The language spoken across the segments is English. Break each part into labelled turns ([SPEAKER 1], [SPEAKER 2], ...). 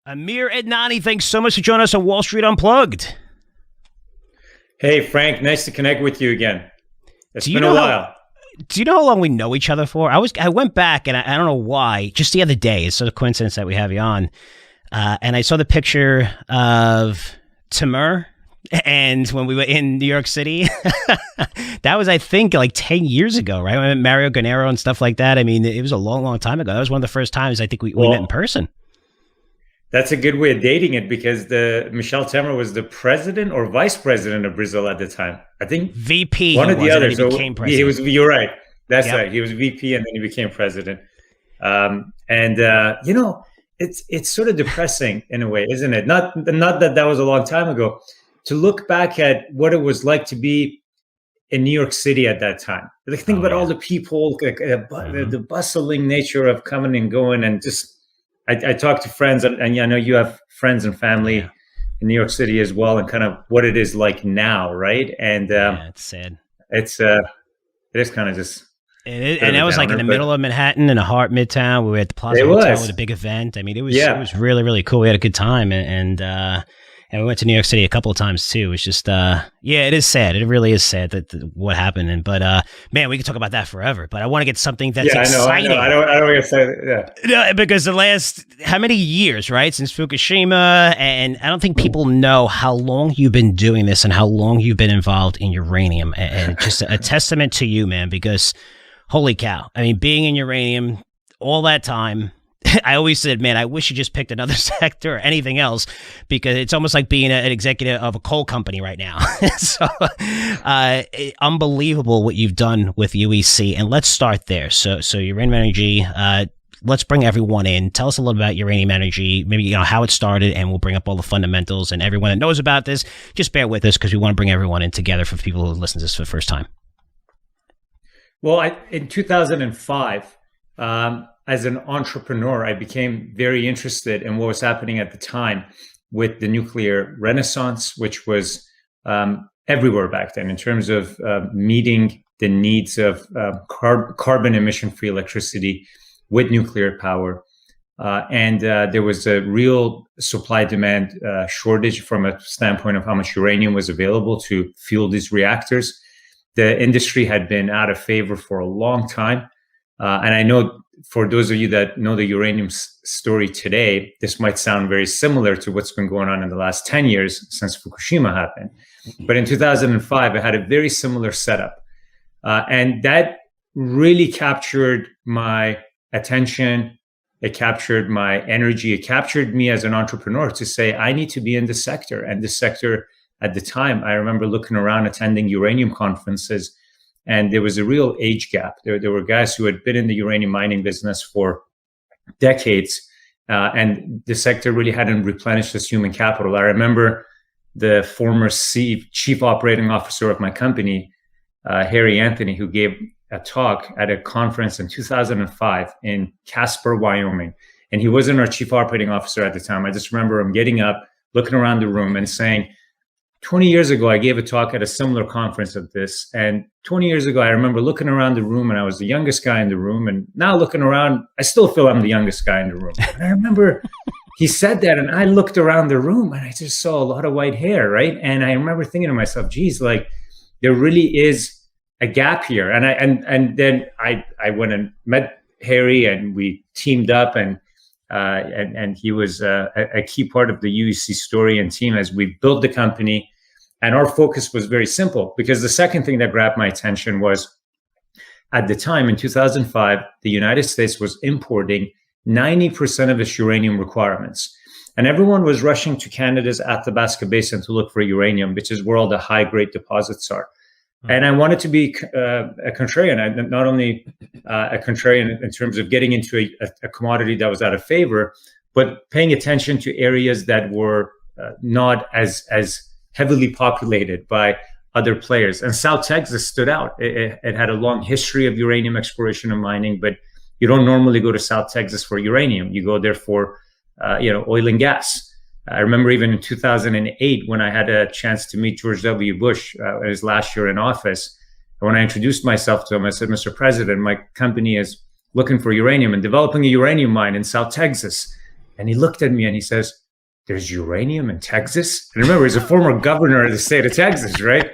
[SPEAKER 1] Amir Adnani, thanks so much for joining us on Wall Street Unplugged.
[SPEAKER 2] Hey, Frank, nice to connect with you again. It's been a while.
[SPEAKER 1] Do you know how long we know each other for? I went back, and I don't know why, just the other day. It's sort of coincidence that we have you on. And I saw the picture of Timur, and when we were in New York City, that was, I think, like 10 years ago, right? I met Mario Granero and stuff like that. I mean, it was a long, long time ago. That was one of the first times I think we met in person.
[SPEAKER 2] That's a good way of dating it, because Michel Temer was the president or vice president of Brazil at the time. I think
[SPEAKER 1] VP.
[SPEAKER 2] One of the others.
[SPEAKER 1] He became president.
[SPEAKER 2] He was. You're right. That's right. He was VP, and then he became president. It's sort of depressing in a way, isn't it? Not that was a long time ago. To look back at what it was like to be in New York City at that time. Like, think about all the people, the bustling nature of coming and going, and just. I talk to friends, and I know you have friends and family in New York City as well, and kind of what it is like now, right? And
[SPEAKER 1] it's sad.
[SPEAKER 2] It is kind of just.
[SPEAKER 1] And that was like in the middle of Manhattan, in a heart Midtown. We were at the Plaza Hotel with a big event. I mean, it was really, really cool. We had a good time, and we went to New York City a couple of times too. It was just, it is sad. It really is sad that what happened. But man, we could talk about that forever. But I want to get something that's exciting.
[SPEAKER 2] I don't want to say that.
[SPEAKER 1] No, because the last how many years, right, since Fukushima, and I don't think people know how long you've been doing this and how long you've been involved in uranium, and just a testament to you, man. Because holy cow, I mean, being in uranium all that time. I always said, man, I wish you just picked another sector or anything else, because it's almost like being an executive of a coal company right now. So unbelievable what you've done with UEC. And let's start there. So Uranium Energy, let's bring everyone in. Tell us a little about Uranium Energy, maybe how it started, and we'll bring up all the fundamentals. And everyone that knows about this, just bear with us, because we want to bring everyone in together for people who listen to this for the first time.
[SPEAKER 2] Well, in 2005, as an entrepreneur, I became very interested in what was happening at the time with the nuclear renaissance, which was everywhere back then in terms of meeting the needs of carbon emission-free electricity with nuclear power. And there was a real supply-demand shortage from a standpoint of how much uranium was available to fuel these reactors. The industry had been out of favor for a long time. And I know for those of you that know the uranium story today, this might sound very similar to what's been going on in the last 10 years since Fukushima happened. But in 2005, I had a very similar setup. And that really captured my attention. It captured my energy. It captured me as an entrepreneur to say, I need to be in this sector. And this sector at the time, I remember looking around, attending uranium conferences, and there was a real age gap. There were guys who had been in the uranium mining business for decades, and the sector really hadn't replenished its human capital. I remember the former chief operating officer of my company, Harry Anthony, who gave a talk at a conference in 2005 in Casper, Wyoming. And he wasn't our chief operating officer at the time. I just remember him getting up, looking around the room and saying, 20 years ago, I gave a talk at a similar conference of this. And 20 years ago, I remember looking around the room and I was the youngest guy in the room. And now looking around, I still feel I'm the youngest guy in the room. And I remember he said that, and I looked around the room and I just saw a lot of white hair, right? And I remember thinking to myself, geez, like there really is a gap here. And then I went and met Harry, and we teamed up, and he was a key part of the UEC story and team as we built the company. And our focus was very simple, because the second thing that grabbed my attention was, at the time in 2005, the United States was importing 90% of its uranium requirements. And everyone was rushing to Canada's Athabasca Basin to look for uranium, which is where all the high-grade deposits are. And I wanted to be a contrarian, not only a contrarian in terms of getting into a commodity that was out of favor, but paying attention to areas that were not as heavily populated by other players. And South Texas stood out. It had a long history of uranium exploration and mining, but you don't normally go to South Texas for uranium. You go there for oil and gas. I remember even in 2008, when I had a chance to meet George W. Bush his last year in office, and when I introduced myself to him, I said, Mr. President, my company is looking for uranium and developing a uranium mine in South Texas. And he looked at me and he says, there's uranium in Texas? And remember, he's a former governor of the state of Texas, right?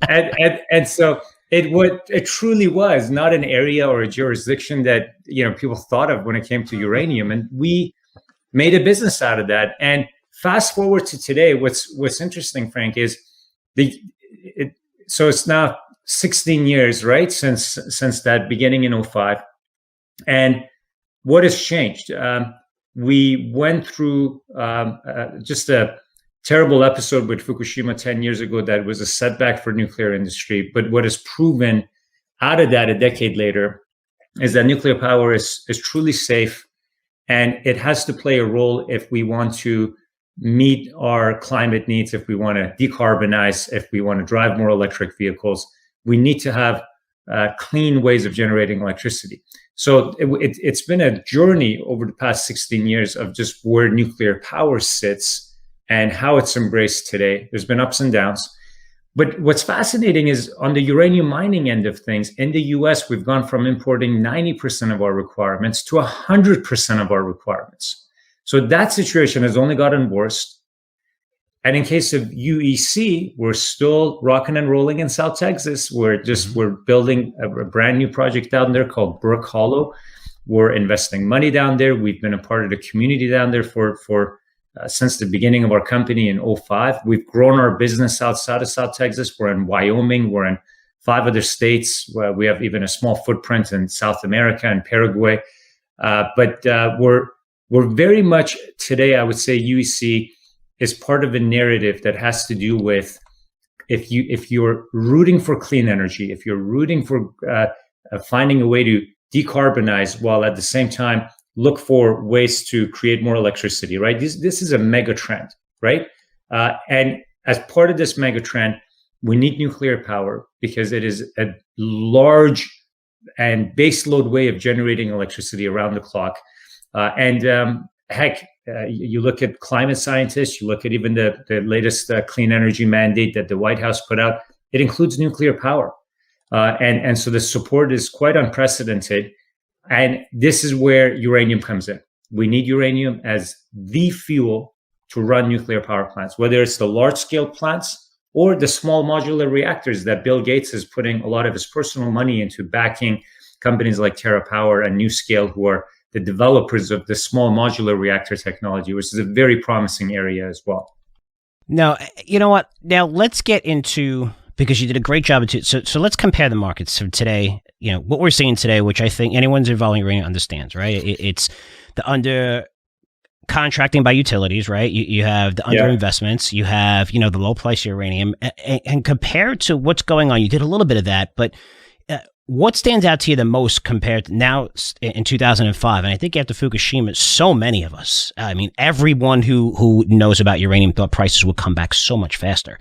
[SPEAKER 2] And so it truly was not an area or a jurisdiction that people thought of when it came to uranium. And we made a business out of that. And fast forward to today, what's interesting, Frank, is so it's now 16 years, right, since that beginning in 2005. And what has changed? We went through just a terrible episode with Fukushima 10 years ago that was a setback for nuclear industry. But what is proven out of that a decade later is that nuclear power is truly safe, and it has to play a role if we want to meet our climate needs, if we want to decarbonize, if we want to drive more electric vehicles. We need to have clean ways of generating electricity. So it's been a journey over the past 16 years of just where nuclear power sits and how it's embraced today. There's been ups and downs. But what's fascinating is on the uranium mining end of things, in the US, we've gone from importing 90% of our requirements to 100% of our requirements. So that situation has only gotten worse. And in case of UEC, we're still rocking and rolling in South Texas. We're building a brand new project down there called Brook Hollow. We're investing money down there. We've been a part of the community down there for since the beginning of our company in 2005. We've grown our business outside of South Texas. We're in Wyoming. We're in 5 other states. We have even a small footprint in South America and Paraguay. But we're very much today, I would say UEC is part of a narrative that has to do with if you're rooting for clean energy, if you're rooting for finding a way to decarbonize while at the same time look for ways to create more electricity, right? This is a mega trend, right? And as part of this mega trend, we need nuclear power because it is a large and baseload way of generating electricity around the clock. You look at climate scientists, you look at even the latest clean energy mandate that the White House put out, it includes nuclear power. And so the support is quite unprecedented. And this is where uranium comes in. We need uranium as the fuel to run nuclear power plants, whether it's the large scale plants or the small modular reactors that Bill Gates is putting a lot of his personal money into, backing companies like TerraPower and NuScale, who are the developers of the small modular reactor technology, which is a very promising area as well.
[SPEAKER 1] Now, you know what? Now let's get into, because you did a great job. So let's compare the markets. So today, what we're seeing today, which I think anyone's involved in uranium understands, right? It's the under contracting by utilities, right? You have the under investments, you have, the low price uranium, and compared to what's going on, you did a little bit of that, but what stands out to you the most compared to now in 2005? And I think after Fukushima, so many of us, I mean, everyone who knows about uranium thought prices would come back so much faster.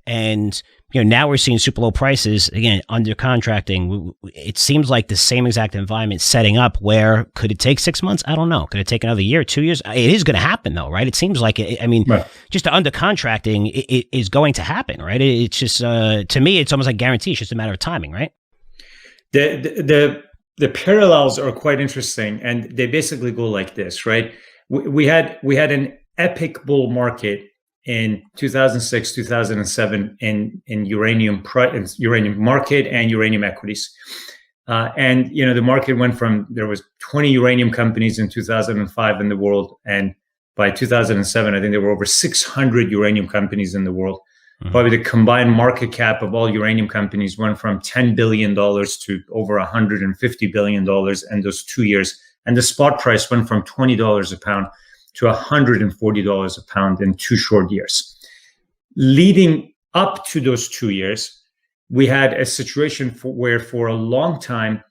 [SPEAKER 1] And, now we're seeing super low prices, again, under contracting. It seems like the same exact environment setting up. Where could it take 6 months? I don't know. Could it take another year, 2 years? It is going to happen though, right? It seems like right. Just the under contracting it is going to happen, right? It's just, to me, it's almost like guaranteed. It's just a matter of timing, right?
[SPEAKER 2] The parallels are quite interesting, and they basically go like this, right? We had an epic bull market in 2006, 2007 in uranium market and uranium equities. And the market went from, there was 20 uranium companies in 2005 in the world, and by 2007, I think there were over 600 uranium companies in the world. Mm-hmm. Probably the combined market cap of all uranium companies went from $10 billion to over $150 billion in those 2 years. And the spot price went from $20 a pound to $140 a pound in 2 short years. Leading up to those 2 years, we had a situation where for a long time,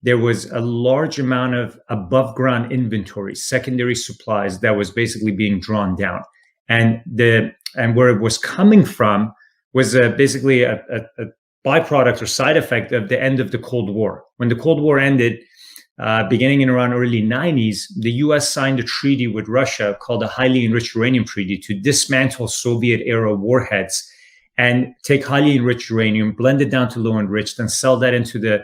[SPEAKER 2] there was a large amount of above ground inventory, secondary supplies that was basically being drawn down. And where it was coming from was basically a byproduct or side effect of the end of the Cold War. When the Cold War ended, beginning in around early 90s, the US signed a treaty with Russia called the Highly Enriched Uranium Treaty to dismantle Soviet-era warheads and take highly enriched uranium, blend it down to low enriched, and sell that into the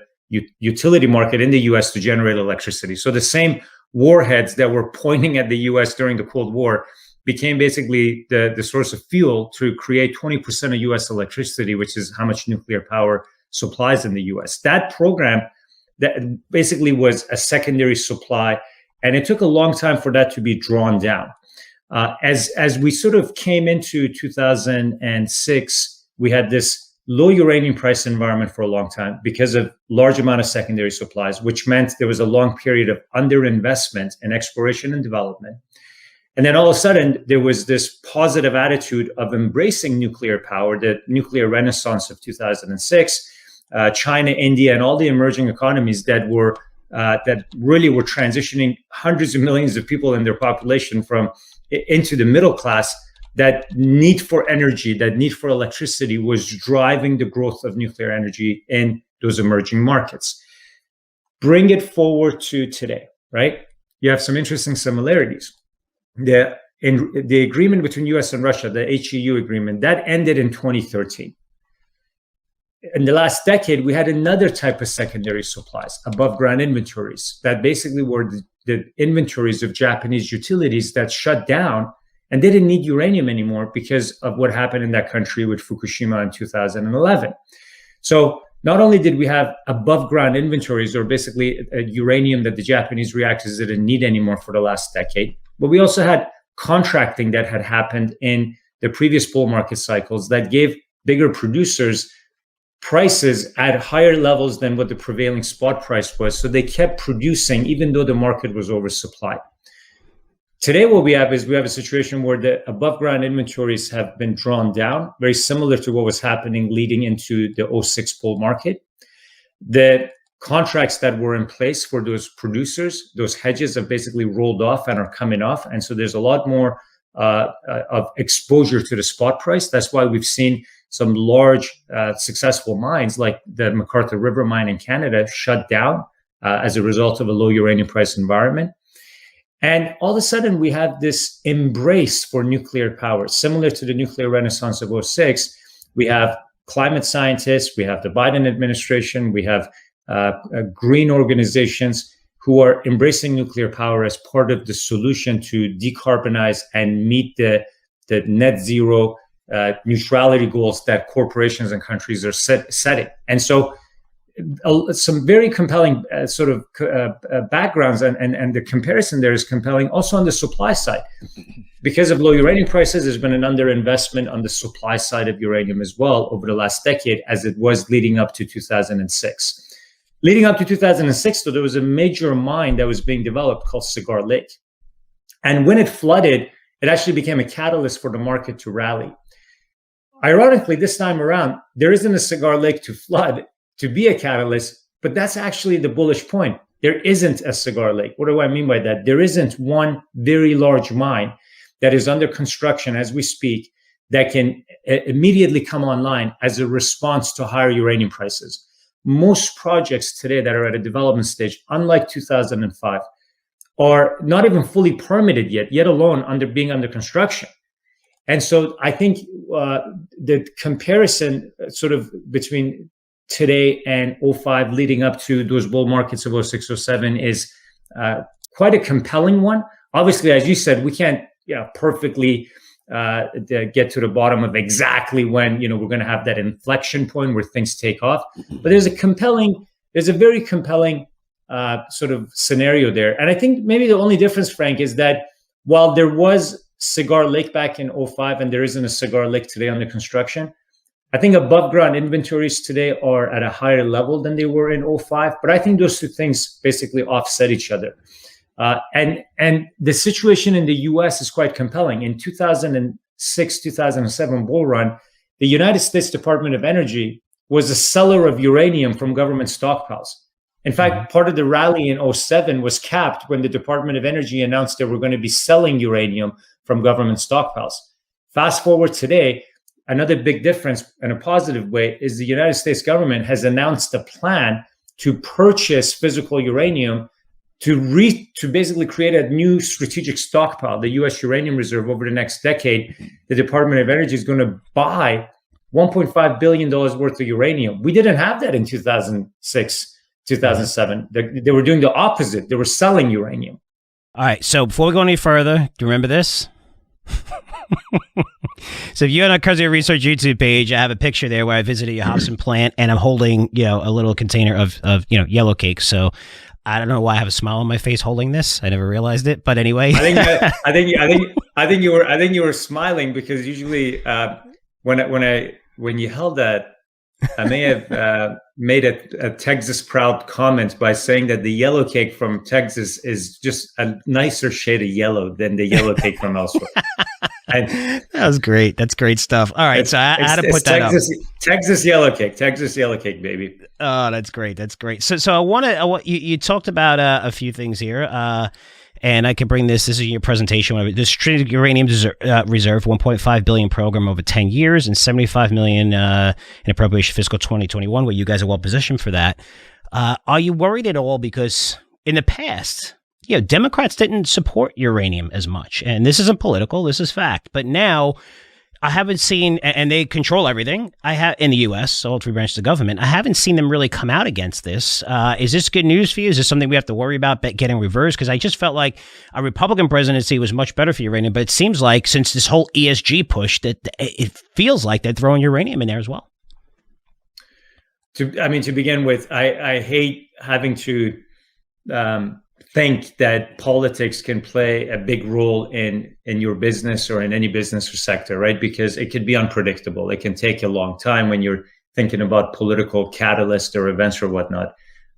[SPEAKER 2] utility market in the US to generate electricity. So the same warheads that were pointing at the US during the Cold War became basically the source of fuel to create 20% of US electricity, which is how much nuclear power supplies in the US. That program that basically was a secondary supply, and it took a long time for that to be drawn down. As we sort of came into 2006, we had this low uranium price environment for a long time because of large amount of secondary supplies, which meant there was a long period of underinvestment in exploration and development. And then all of a sudden, there was this positive attitude of embracing nuclear power, the nuclear renaissance of 2006, China, India, and all the emerging economies that really were transitioning hundreds of millions of people in their population into the middle class. That need for energy, that need for electricity was driving the growth of nuclear energy in those emerging markets. Bring it forward to today, right? You have some interesting similarities. The agreement between US and Russia, the HEU agreement, that ended in 2013. In the last decade, we had another type of secondary supplies, above ground inventories, that basically were the inventories of Japanese utilities that shut down. And they didn't need uranium anymore because of what happened in that country with Fukushima in 2011. So not only did we have above ground inventories, or basically uranium that the Japanese reactors didn't need anymore for the last decade, but we also had contracting that had happened in the previous bull market cycles that gave bigger producers prices at higher levels than what the prevailing spot price was. So they kept producing even though the market was oversupplied. Today, what we have is a situation where the above ground inventories have been drawn down, very similar to what was happening leading into the 06 bull market. The contracts that were in place for those producers, those hedges have basically rolled off and are coming off. And so there's a lot more of exposure to the spot price. That's why we've seen some large successful mines like the McArthur River mine in Canada shut down as a result of a low uranium price environment. And all of a sudden, we have this embrace for nuclear power, similar to the nuclear renaissance of 06. We have climate scientists, we have the Biden administration, we have green organizations who are embracing nuclear power as part of the solution to decarbonize and meet the net zero neutrality goals that corporations and countries are setting. And so some very compelling backgrounds, and the comparison there is compelling also on the supply side. Because of low uranium prices, there's been an underinvestment on the supply side of uranium as well over the last decade, as it was leading up to 2006. Leading up to 2006, though, there was a major mine that was being developed called Cigar Lake. And when it flooded, it actually became a catalyst for the market to rally. Ironically, this time around, there isn't a Cigar Lake to flood to be a catalyst, but that's actually the bullish point. There isn't a Cigar Lake. What do I mean by that? There isn't one very large mine that is under construction as we speak that can immediately come online as a response to higher uranium prices. Most projects today that are at a development stage, unlike 2005, are not even fully permitted yet alone being under construction. And so I think the comparison sort of between today and 05 leading up to those bull markets of 06, 07 is quite a compelling one. Obviously, as you said, we can't perfectly get to the bottom of exactly when we're going to have that inflection point where things take off. But there's a very compelling sort of scenario there. And I think maybe the only difference, Frank, is that while there was Cigar Lake back in 05 and there isn't a Cigar Lake today under construction, I think above ground inventories today are at a higher level than they were in 05. But I think those two things basically offset each other. And the situation in the US is quite compelling. In 2006, 2007 bull run, the United States Department of Energy was a seller of uranium from government stockpiles. In fact, part of the rally in 07 was capped when the Department of Energy announced they were going to be selling uranium from government stockpiles. Fast forward today, another big difference in a positive way is the United States government has announced a plan to purchase physical uranium to basically create a new strategic stockpile, the U.S. uranium reserve over the next decade. The Department of Energy is going to buy $1.5 billion worth of uranium. We didn't have that in 2006, 2007. They were doing the opposite. They were selling uranium.
[SPEAKER 1] All right. So before we go any further, do you remember this? So if you're on a Curzio Research YouTube page, I have a picture there where I visited your house and plant, and I'm holding, a little container of yellow cake. So I don't know why I have a smile on my face holding this. I never realized it, but anyway.
[SPEAKER 2] I think you were smiling because usually when you held that, I may have made a Texas proud comment by saying that the yellow cake from Texas is just a nicer shade of yellow than the yellow cake from elsewhere.
[SPEAKER 1] That was great. That's great stuff. All right, so I had to put that
[SPEAKER 2] Texas, up. Texas yellow cake, baby.
[SPEAKER 1] Oh, that's great. That's great. So I want to. You talked about a few things here, and I can bring this. This is your presentation. This strategic uranium reserve, 1.5 billion program over 10 years, and 75 million in appropriation fiscal 2021. Where you guys are well positioned for that. Are you worried at all? Because in the past, Democrats didn't support uranium as much. And this isn't political, this is fact. But now I haven't seen, and they control everything I have in the U.S., all three branches of government. I haven't seen them really come out against this. Is this good news for you? Is this something we have to worry about getting reversed? Because I just felt like a Republican presidency was much better for uranium. But it seems like since this whole ESG push, that it feels like they're throwing uranium in there as well.
[SPEAKER 2] To begin with, I hate having to think that politics can play a big role in your business or in any business or sector, right? Because it could be unpredictable. It can take a long time when you're thinking about political catalysts or events or whatnot.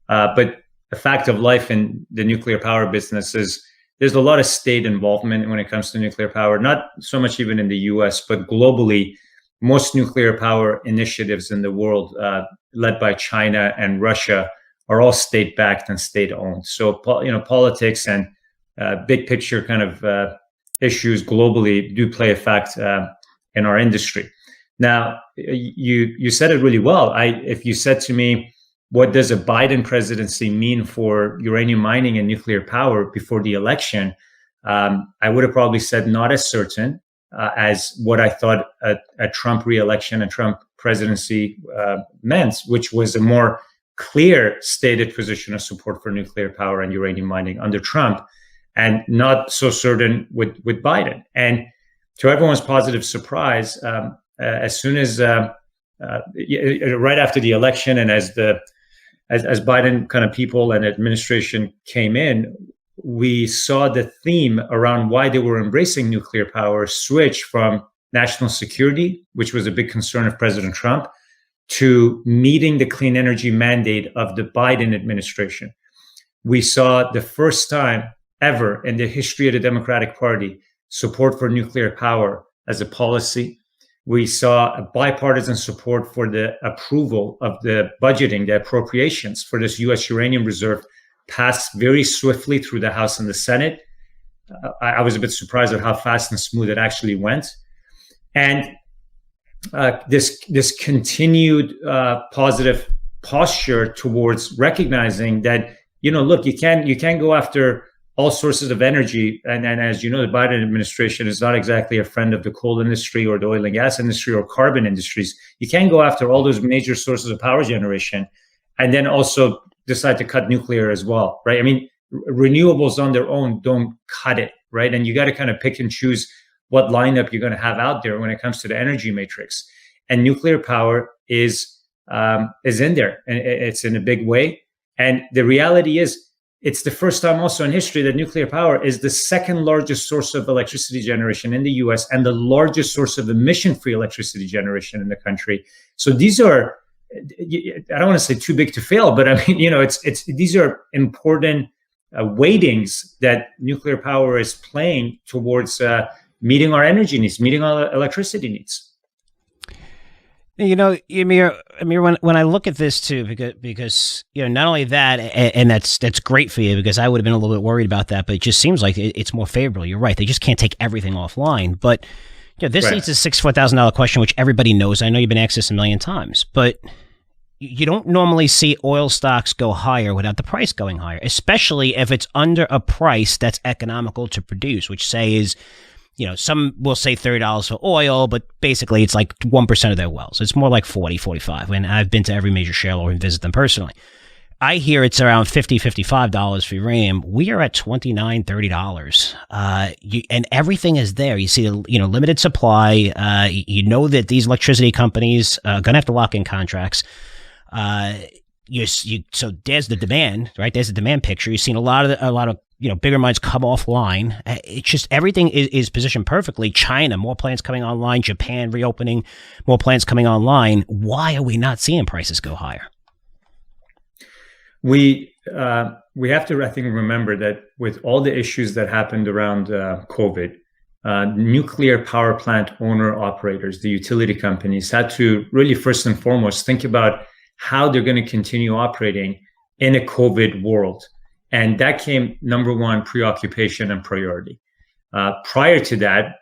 [SPEAKER 2] But the fact of life in the nuclear power business is there's a lot of state involvement when it comes to nuclear power, not so much even in the US, but globally. Most nuclear power initiatives in the world, led by China and Russia, are all state-backed and state-owned. So, politics and big picture kind of issues globally do play a fact in our industry. Now, you said it really well. If you said to me, what does a Biden presidency mean for uranium mining and nuclear power before the election? I would have probably said not as certain as what I thought a Trump re-election and Trump presidency meant, which was a more clear stated position of support for nuclear power and uranium mining under Trump, and not so certain with Biden. And to everyone's positive surprise, as soon as right after the election, and as Biden kind of people and administration came in, we saw the theme around why they were embracing nuclear power switch from national security, which was a big concern of President Trump, to meeting the clean energy mandate of the Biden administration. We saw the first time ever in the history of the Democratic Party support for nuclear power as a policy. We saw a bipartisan support for the approval of the budgeting, the appropriations for this U.S. uranium reserve passed very swiftly through the House and the Senate. I was a bit surprised at how fast and smooth it actually went. And this continued positive posture towards recognizing that, look, you can go after all sources of energy. And as you know, the Biden administration is not exactly a friend of the coal industry or the oil and gas industry or carbon industries. You can go after all those major sources of power generation and then also decide to cut nuclear as well, right? I mean, renewables on their own don't cut it, right? And you got to kind of pick and choose what lineup you're going to have out there when it comes to the energy matrix. And nuclear power is in there, and it's in a big way. And the reality is, it's the first time also in history that nuclear power is the second largest source of electricity generation in the US and the largest source of emission-free electricity generation in the country. So these are, I don't want to say too big to fail, but I mean, these are important weightings that nuclear power is playing towards meeting our energy needs, meeting our electricity needs.
[SPEAKER 1] Amir, when I look at this too, because not only that, and that's great for you, because I would have been a little bit worried about that, but it just seems like it's more favorable. You're right; they just can't take everything offline. But this
[SPEAKER 2] right.
[SPEAKER 1] leads to $64,000 question, which everybody knows. I know you've been asked this a million times, but you don't normally see oil stocks go higher without the price going higher, especially if it's under a price that's economical to produce, which say is, some will say $30 for oil, but basically it's like 1% of their wells. It's more like 40, 45. And I've been to every major shale oil and visit them personally. I hear it's around $50, $55 for uranium. We are at $29, $30. And everything is there. You see, limited supply. You know that these electricity companies are going to have to lock in contracts. So there's the demand, right? There's the demand picture. You've seen a lot of bigger mines come offline. It's just everything is positioned perfectly. China, more plants coming online. Japan reopening, more plants coming online. Why are we not seeing prices go higher?
[SPEAKER 2] We have to, I think, remember that with all the issues that happened around COVID, nuclear power plant owner operators, the utility companies, had to really first and foremost think about how they're going to continue operating in a COVID world. And that came number one, preoccupation and priority. Prior to that,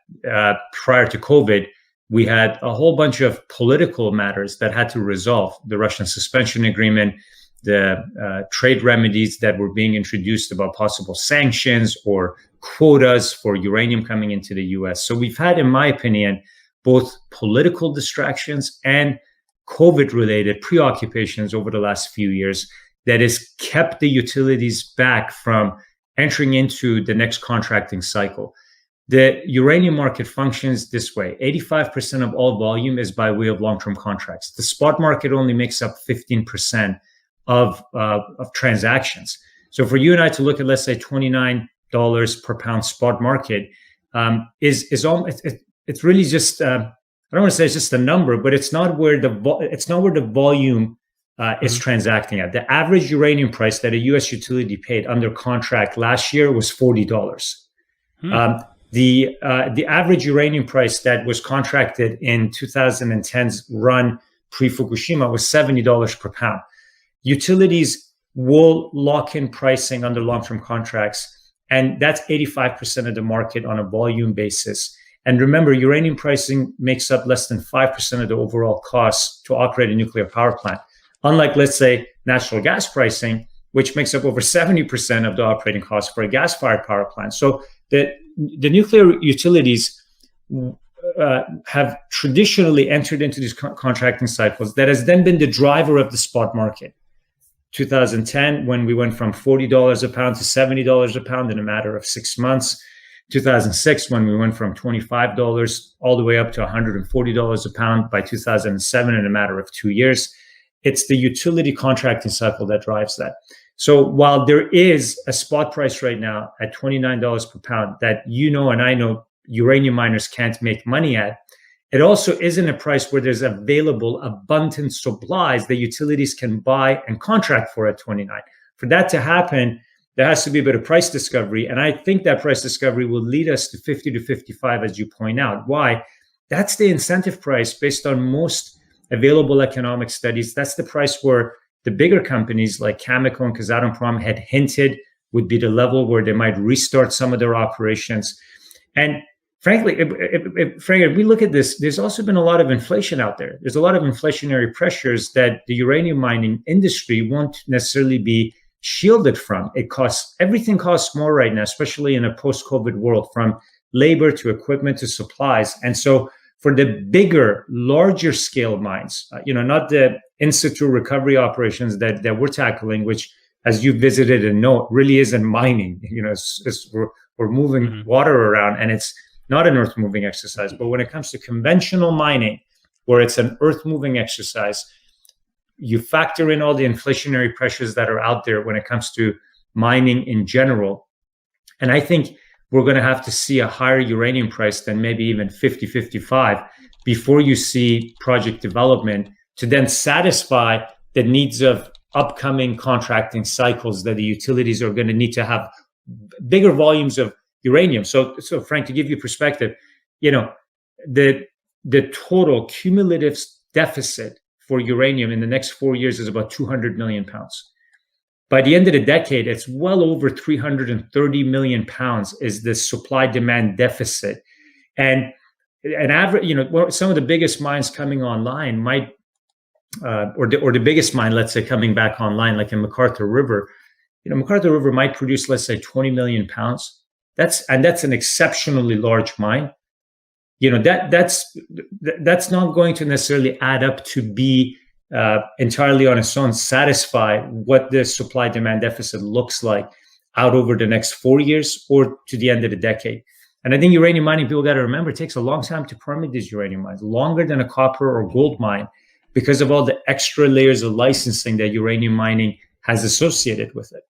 [SPEAKER 2] prior to COVID, we had a whole bunch of political matters that had to resolve: the Russian suspension agreement, the trade remedies that were being introduced about possible sanctions or quotas for uranium coming into the US. So we've had, in my opinion, both political distractions and COVID-related preoccupations over the last few years that has kept the utilities back from entering into the next contracting cycle. The uranium market functions this way: 85% of all volume is by way of long-term contracts. The spot market only makes up 15% of transactions. So for you and I to look at, let's say, $29 per pound spot market, it's really just I don't want to say it's just a number, but it's not where the volume is transacting at. The average uranium price that a U.S. utility paid under contract last year was $40. The average uranium price that was contracted in 2010's run pre-Fukushima was $70 per pound. Utilities will lock in pricing under long-term contracts, and that's 85% of the market on a volume basis. And remember, uranium pricing makes up less than 5% of the overall costs to operate a nuclear power plant. Unlike, let's say, natural gas pricing, which makes up over 70% of the operating costs for a gas-fired power plant. So the nuclear utilities have traditionally entered into these contracting cycles that has then been the driver of the spot market. 2010, when we went from $40 a pound to $70 a pound in a matter of 6 months. 2006, when we went from $25 all the way up to $140 a pound by 2007 in a matter of 2 years. It's the utility contracting cycle that drives that. So while there is a spot price right now at $29 per pound that and I know uranium miners can't make money at, it also isn't a price where there's available abundant supplies that utilities can buy and contract for at 29. For that to happen, there has to be a bit of price discovery. And I think that price discovery will lead us to 50 to 55, as you point out. Why? That's the incentive price based on most available economic studies. That's the price where the bigger companies like Cameco and Kazatomprom had hinted would be the level where they might restart some of their operations. And frankly, if we look at this, there's also been a lot of inflation out there. There's a lot of inflationary pressures that the uranium mining industry won't necessarily be shielded from. Everything costs more right now, especially in a post-COVID world, from labor to equipment to supplies. And so for the bigger, larger scale mines, not the in-situ recovery operations that we're tackling, which, as you visited and know, really isn't mining. We're moving water around, and it's not an earth-moving exercise. But when it comes to conventional mining, where it's an earth-moving exercise, you factor in all the inflationary pressures that are out there when it comes to mining in general. And I think we're going to have to see a higher uranium price than maybe even 50, 55 before you see project development to then satisfy the needs of upcoming contracting cycles that the utilities are going to need to have bigger volumes of uranium. So Frank, to give you perspective, the total cumulative deficit for uranium in the next 4 years is about 200 million pounds. By the end of the decade, it's well over 330 million pounds is the supply-demand deficit. And an average, some of the biggest mines coming online might, or the biggest mine, let's say, coming back online, like in McArthur River, McArthur River might produce, let's say, 20 million pounds. That's an exceptionally large mine. That's not going to necessarily add up to be entirely on its own satisfy what the supply demand deficit looks like out over the next 4 years or to the end of the decade. And I think uranium mining, people got to remember, it takes a long time to permit these uranium mines, longer than a copper or gold mine, because of all the extra layers of licensing that uranium mining has associated with it.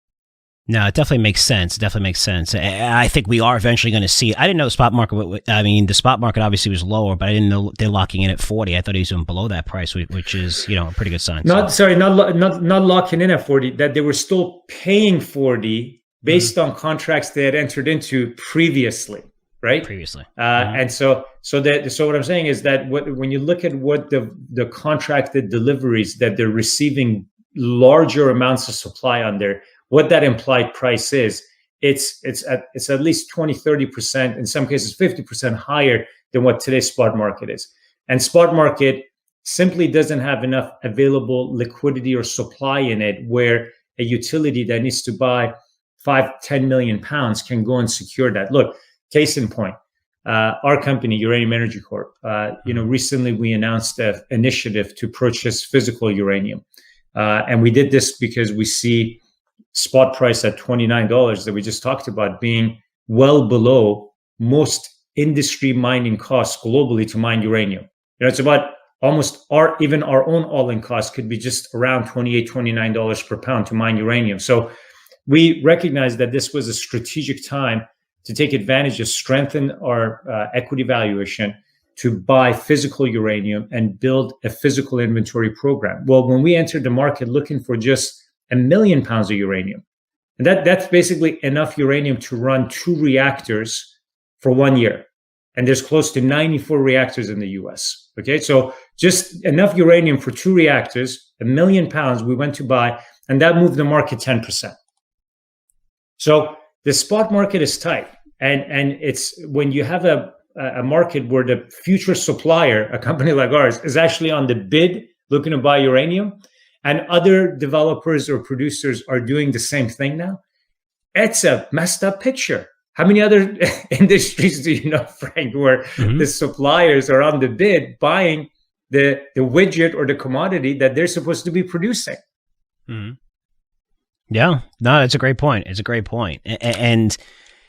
[SPEAKER 1] No, it definitely makes sense. It definitely makes sense. I think we are eventually going to see. I didn't know the spot market. I mean, the spot market obviously was lower, but I didn't know they're locking in at 40. I thought he was even below that price, which is, a pretty good sign.
[SPEAKER 2] Not locking in at 40. That they were still paying 40 based on contracts they had entered into previously, right?
[SPEAKER 1] Previously,
[SPEAKER 2] and so what I'm saying is that when you look at what the contracted deliveries that they're receiving larger amounts of supply on there, what that implied price is, it's at least 20-30%, in some cases 50% higher than what today's spot market is. And spot market simply doesn't have enough available liquidity or supply in it where a utility that needs to buy 5-10 million pounds can go and secure that. Look, case in point, our company, Uranium Energy Corp, recently we announced an initiative to purchase physical uranium. And we did this because we see spot price at $29 that we just talked about being well below most industry mining costs globally to mine uranium. It's about almost our own all-in cost could be just around $28-29 per pound to mine uranium. So we recognize that this was a strategic time to take advantage of strengthen our equity valuation to buy physical uranium and build a physical inventory program. Well, when we entered the market looking for just 1 million pounds of uranium, and that's basically enough uranium to run 2 reactors for 1 year. And there's close to 94 reactors in the US. Okay, so just enough uranium for 2 reactors, 1 million pounds we went to buy, and that moved the market 10%. So the spot market is tight. And it's when you have a market where the future supplier, a company like ours, is actually on the bid looking to buy uranium, and other developers or producers are doing the same thing now, it's a messed up picture. How many other industries do you know, Frank, where the suppliers are on the bid buying the widget or the commodity that they're supposed to be producing?
[SPEAKER 1] Mm-hmm. Yeah, no, it's a great point. It's a great point. And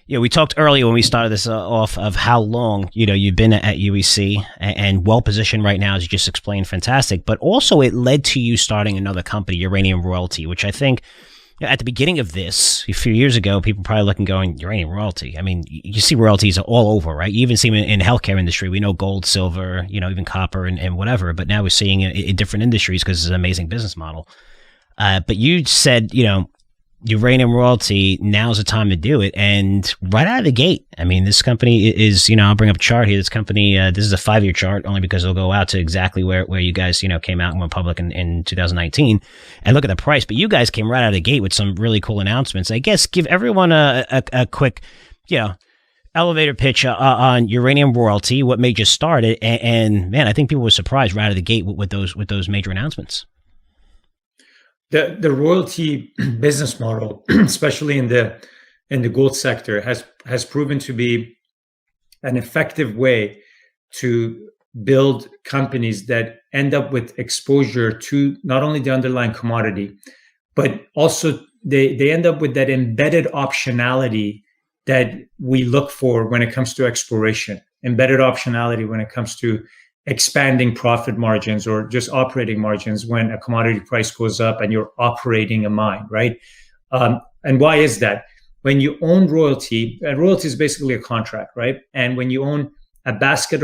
[SPEAKER 1] we talked earlier when we started this off of how long, you've been at UEC and well-positioned right now, as you just explained, fantastic. But also it led to you starting another company, Uranium Royalty, which I think at the beginning of this, a few years ago, people probably looking going, Uranium Royalty. I mean, you see royalties all over, right? You even see them in the healthcare industry. We know gold, silver, even copper and whatever. But now we're seeing it in different industries because it's an amazing business model. But you said, Uranium Royalty, now's the time to do it. And right out of the gate, I mean, this company is, I'll bring up a chart here. This company, this is a 5-year chart, only because it'll go out to exactly where you guys, came out and went public in 2019. And look at the price. But you guys came right out of the gate with some really cool announcements. I guess give everyone a quick, elevator pitch on Uranium Royalty, what made you start it. And man, I think people were surprised right out of the gate with those major announcements.
[SPEAKER 2] The royalty business model, especially in the gold sector, has proven to be an effective way to build companies that end up with exposure to not only the underlying commodity, but also they end up with that embedded optionality that we look for when it comes to exploration, embedded optionality when it comes to expanding profit margins or just operating margins when a commodity price goes up and you're operating a mine, right? And why is that? When you own royalty, and royalty is basically a contract, right? And when you own a basket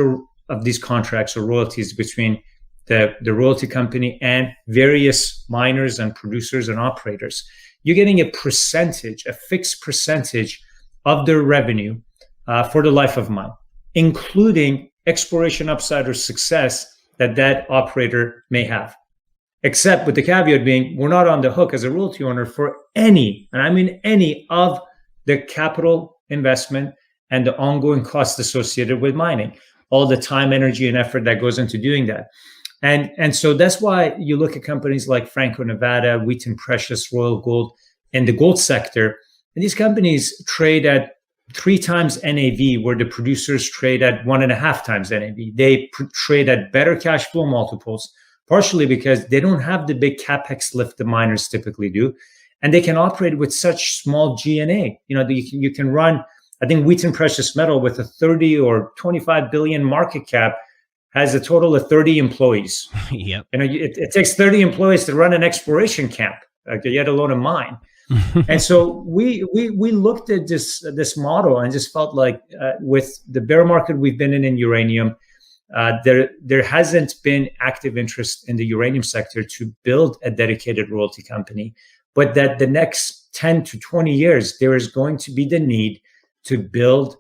[SPEAKER 2] of these contracts or royalties between the royalty company and various miners and producers and operators, you're getting a percentage, a fixed percentage of their revenue for the life of mine, including exploration upside or success that operator may have. Except with the caveat being, we're not on the hook as a royalty owner for any, and I mean any, of the capital investment and the ongoing costs associated with mining, all the time, energy, and effort that goes into doing that. And so that's why you look at companies like Franco-Nevada, Wheaton Precious, Royal Gold, in the gold sector, and these companies trade at 3 times NAV, where the producers trade at 1.5 times NAV. They trade at better cash flow multiples, partially because they don't have the big capex lift the miners typically do, and they can operate with such small G&A. You can run. I think Wheaton Precious Metal with a 30 or 25 billion market cap has a total of 30 employees.
[SPEAKER 1] Yep.
[SPEAKER 2] It takes 30 employees to run an exploration camp, yet alone a mine. And so we looked at this model and just felt like with the bear market we've been in uranium, there hasn't been active interest in the uranium sector to build a dedicated royalty company, but that the next 10 to 20 years, there is going to be the need to build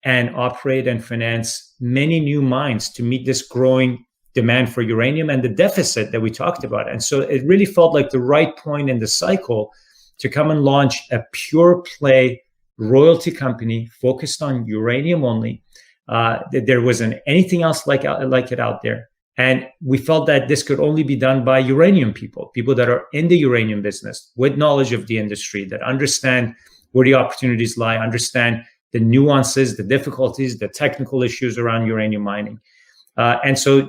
[SPEAKER 2] and operate and finance many new mines to meet this growing demand for uranium and the deficit that we talked about. And so it really felt like the right point in the cycle to come and launch a pure play royalty company focused on uranium only. There wasn't anything else like it out there. And we felt that this could only be done by uranium people that are in the uranium business with knowledge of the industry, that understand where the opportunities lie, understand the nuances, the difficulties, the technical issues around uranium mining. And so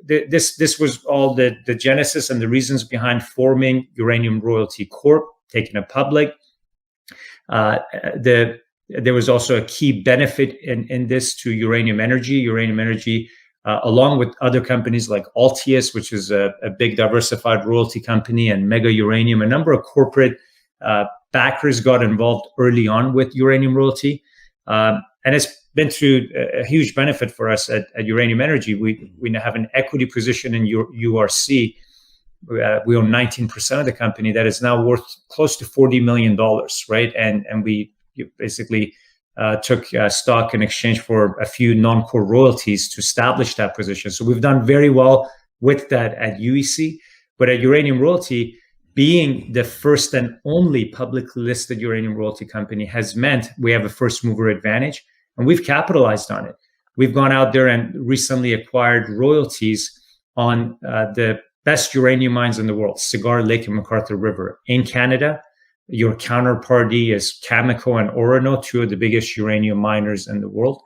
[SPEAKER 2] this was all the genesis and the reasons behind forming Uranium Royalty Corp, taking it public. There was also a key benefit in this to Uranium Energy. Uranium Energy, along with other companies like Altius, which is a big diversified royalty company, and Mega Uranium, a number of corporate backers got involved early on with Uranium Royalty. And it's been through a huge benefit for us at Uranium Energy. We now have an equity position in URC. We own 19% of the company that is now worth close to $40 million, right? And we basically took stock in exchange for a few non-core royalties to establish that position. So we've done very well with that at UEC. But at Uranium Royalty, being the first and only publicly listed uranium royalty company has meant we have a first mover advantage, and we've capitalized on it. We've gone out there and recently acquired royalties on the best uranium mines in the world, Cigar Lake and McArthur River in Canada. Your counterparty is Cameco and Orano, two of the biggest uranium miners in the world.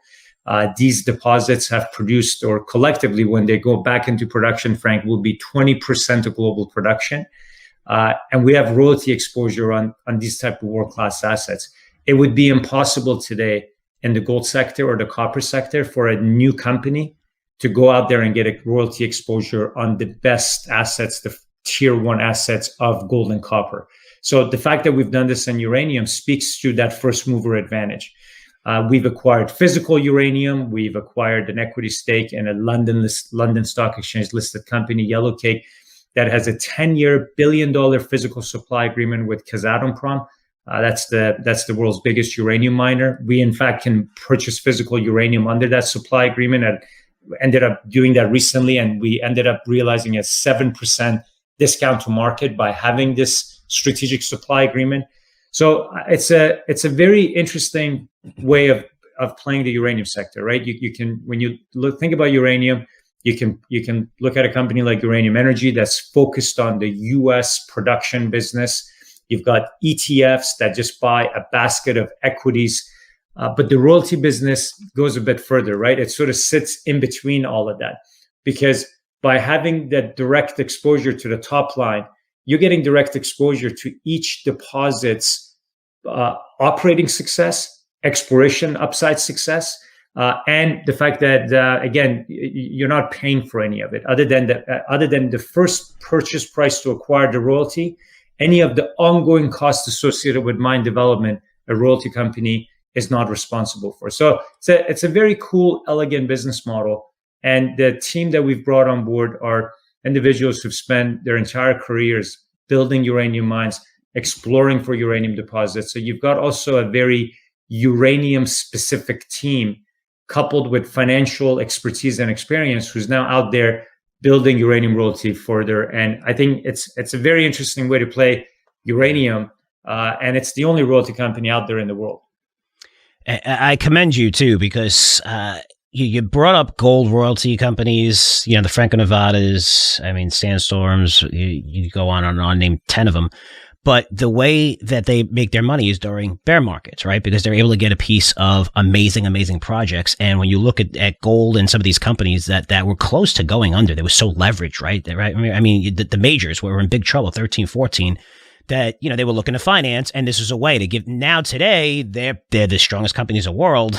[SPEAKER 2] These deposits have produced, or collectively, when they go back into production, Frank, will be 20% of global production. And we have royalty exposure on these type of world-class assets. It would be impossible today in the gold sector or the copper sector for a new company to go out there and get a royalty exposure on the best assets, the tier one assets of gold and copper. So the fact that we've done this in uranium speaks to that first mover advantage. We've acquired physical uranium. We've acquired an equity stake in a London Stock Exchange listed company, Yellowcake, that has a 10-year billion-dollar physical supply agreement with Kazatomprom. That's the world's biggest uranium miner. We, in fact, can purchase physical uranium under that supply agreement, and ended up doing that recently, and we ended up realizing a 7% discount to market by having this strategic supply agreement. So it's a very interesting way of playing the uranium sector, right? You can, when you think about uranium, you can look at a company like Uranium Energy that's focused on the U.S. production business. You've got ETFs that just buy a basket of equities. But the royalty business goes a bit further, right? It sort of sits in between all of that, because by having that direct exposure to the top line, you're getting direct exposure to each deposit's operating success, exploration upside success, and the fact that again, you're not paying for any of it other than the first purchase price to acquire the royalty. Any of the ongoing costs associated with mine development, a royalty company is not responsible for. So it's a very cool, elegant business model. And the team that we've brought on board are individuals who've spent their entire careers building uranium mines, exploring for uranium deposits. So you've got also a very uranium-specific team coupled with financial expertise and experience who's now out there building uranium royalty further. And I think it's a very interesting way to play uranium. And it's the only royalty company out there in the world.
[SPEAKER 1] I commend you too, because you brought up gold royalty companies, the Franco-Nevadas, I mean, Sandstorms, you go on and on, name 10 of them. But the way that they make their money is during bear markets, right? Because they're able to get a piece of amazing, amazing projects. And when you look at gold and some of these companies that were close to going under, they were so leveraged, right? I mean, the majors were in big trouble, 13, 14, that, they were looking to finance. And this is a way to give. Now today, they're the strongest companies in the world.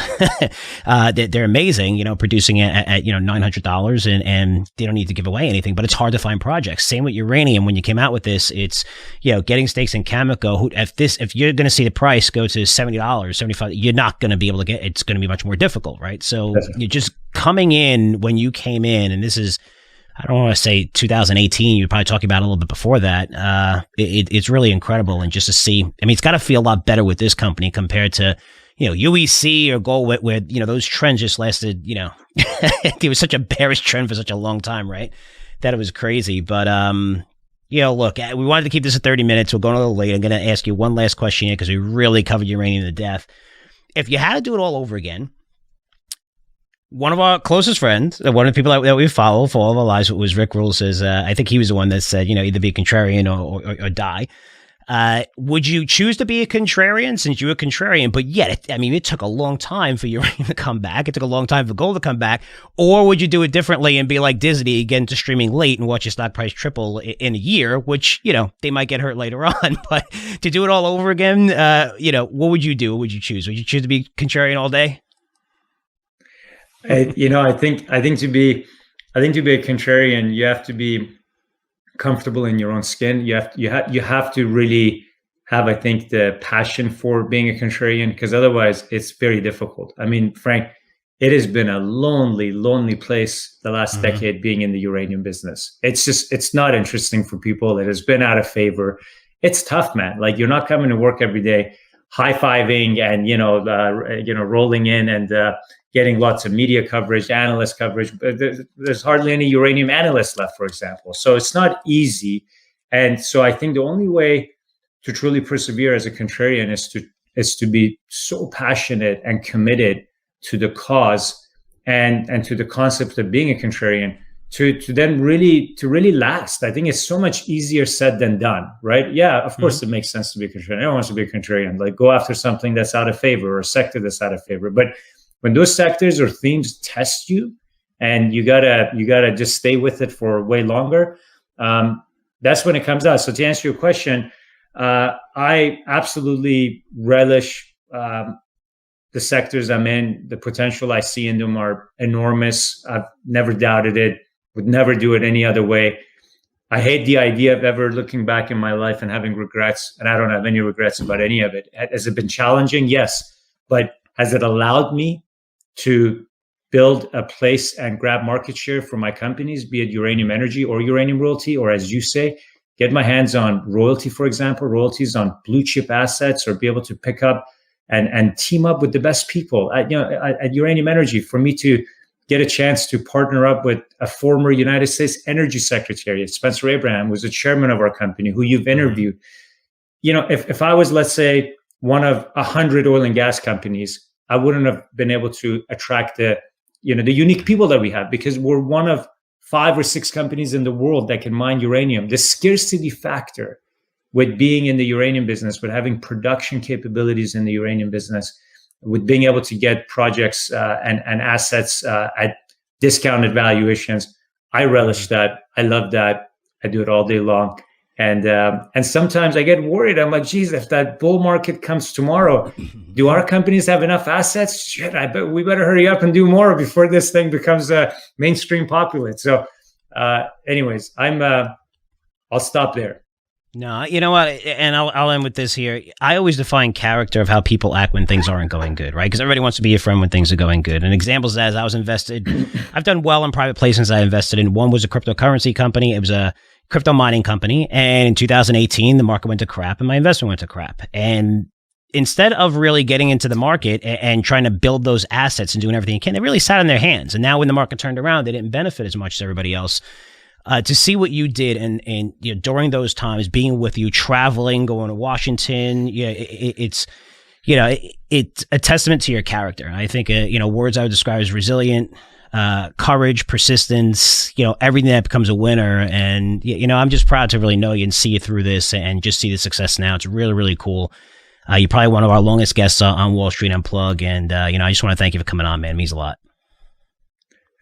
[SPEAKER 1] They're amazing, producing at $900 and they don't need to give away anything, but it's hard to find projects. Same with uranium. When you came out with this, it's, getting stakes in Cameco. If you're going to see the price go to $70, $75, you're not going to be able to get, it's going to be much more difficult, right? So you're just coming in when you came in, and this is, I don't want to say 2018. You're probably talking about a little bit before that. It's really incredible. And just to see, it's got to feel a lot better with this company compared to, UEC or gold where those trends just lasted, it was such a bearish trend for such a long time, right? That it was crazy. But, look, we wanted to keep this at 30 minutes. We're going a little late. I'm going to ask you one last question here because we really covered uranium to death. If you had to do it all over again, one of our closest friends, one of the people that we follow for all of our lives, was Rick Rule. Says, I think he was the one that said, either be a contrarian or die. Would you choose to be a contrarian since you're a contrarian? But yet, it took a long time for uranium to come back. It took a long time for gold to come back. Or would you do it differently and be like Disney, get into streaming late and watch your stock price triple in a year, which, they might get hurt later on. But to do it all over again, what would you do? What would you choose? Would you choose to be contrarian all day?
[SPEAKER 2] I think to be a contrarian, you have to be comfortable in your own skin. You have to really have, I think, the passion for being a contrarian, because otherwise it's very difficult. Frank, it has been a lonely place the last decade being in the uranium business. It's not interesting for people. It has been out of favor. It's tough, man. Like, you're not coming to work every day high-fiving and rolling in and getting lots of media coverage, analyst coverage, but there's hardly any uranium analysts left, for example. So it's not easy. And so I think the only way to truly persevere as a contrarian is to be so passionate and committed to the cause and to the concept of being a contrarian to then really last. I think it's so much easier said than done, right? Yeah, of course it makes sense to be a contrarian. Everyone wants to be a contrarian, like go after something that's out of favor or a sector that's out of favor. But when those sectors or themes test you, and you gotta just stay with it for way longer, that's when it comes out. So to answer your question, I absolutely relish the sectors I'm in. The potential I see in them are enormous. I've never doubted it. Would never do it any other way. I hate the idea of ever looking back in my life and having regrets, and I don't have any regrets about any of it. Has it been challenging? Yes. But has it allowed me to build a place and grab market share for my companies, be it Uranium Energy or Uranium Royalty, or as you say, get my hands on royalty, for example, royalties on blue chip assets, or be able to pick up and team up with the best people at Uranium Energy, for me to get a chance to partner up with a former United States Energy Secretary, Spencer Abraham, who's the chairman of our company, who you've interviewed. If I was, let's say, one of 100 oil and gas companies, I wouldn't have been able to attract the unique people that we have, because we're one of 5 or 6 companies in the world that can mine uranium. The scarcity factor with being in the uranium business, with having production capabilities in the uranium business, with being able to get projects and assets at discounted valuations, I relish that. I love that. I do it all day long. And sometimes I get worried. I'm like, geez, if that bull market comes tomorrow, do our companies have enough assets? Shit, I bet we better hurry up and do more before this thing becomes mainstream popular. So anyways, I'll stop there.
[SPEAKER 1] No, you know what? And I'll end with this here. I always define character of how people act when things aren't going good, right? Because everybody wants to be your friend when things are going good. And examples as I was invested, I've done well in private placements I invested in. One was a cryptocurrency company. It was a crypto mining company. And in 2018, the market went to crap and my investment went to crap. And instead of really getting into the market and trying to build those assets and doing everything you can, they really sat on their hands. And now when the market turned around, they didn't benefit as much as everybody else. To see what you did and during those times, being with you, traveling, going to Washington, it's a testament to your character. And I think words I would describe as resilient, courage, persistence, everything that becomes a winner. And, I'm just proud to really know you and see you through this and just see the success now. It's really, really cool. You're probably one of our longest guests on Wall Street Unplugged. And, I just want to thank you for coming on, man. It means a lot.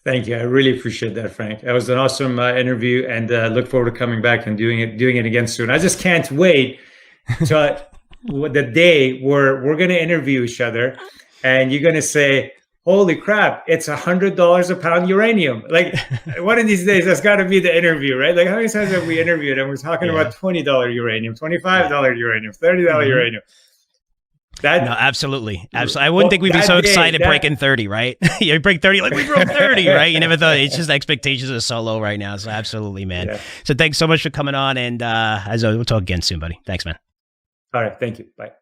[SPEAKER 2] Thank you. I really appreciate that, Frank. That was an awesome interview, and look forward to coming back and doing it again soon. I just can't wait to the day where we're going to interview each other and you're going to say, holy crap, it's $100 a pound uranium. Like one of these days, that's got to be the interview, right? Like how many times have we interviewed and we're talking about $20 uranium, $25 uranium, $30 uranium?
[SPEAKER 1] No, absolutely. I wouldn't think we'd be so excited breaking 30, right? You break 30, like we broke 30, right? You never thought. It's just expectations are so low right now. So absolutely, man. Yeah. So thanks so much for coming on. And as always, we'll talk again soon, buddy. Thanks, man.
[SPEAKER 2] All right. Thank you. Bye.